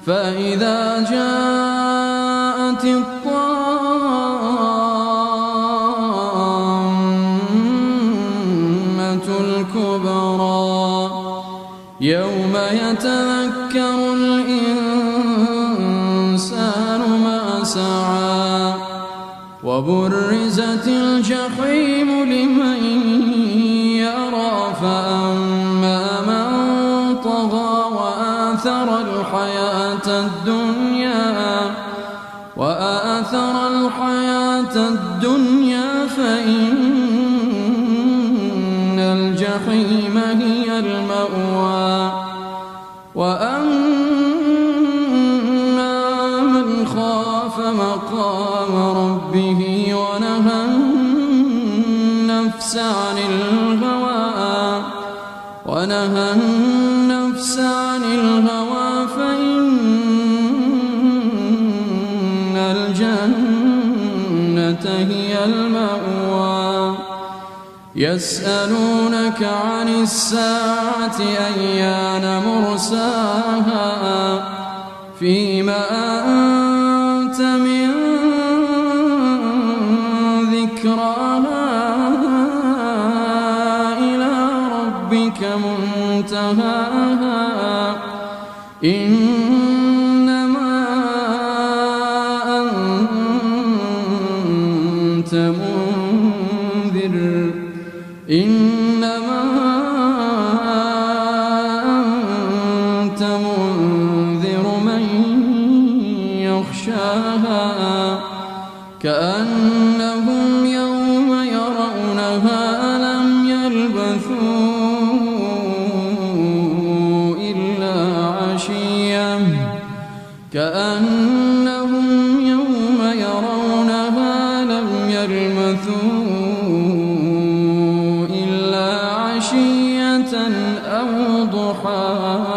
فإذا جاءت الطامة الكبرى يوم يتذكر الإنسان ما سعى وبرزت الجحيم لمن يرى فأما من طغى وآثر الحياة الدنيا فإن الجحيم هي المأوى وأما من خاف مقام ربه ونهى النفس عن الهوى فإن الجنة هي المأوى يسألونك عن الساعة أيان مرساها فيما أنت من ذكراها إلى ربك منتهاها إنما أنت منذر من يخشاها كأنهم يوم يرونها لم يلبثوا إلا عشية أو ضحاها.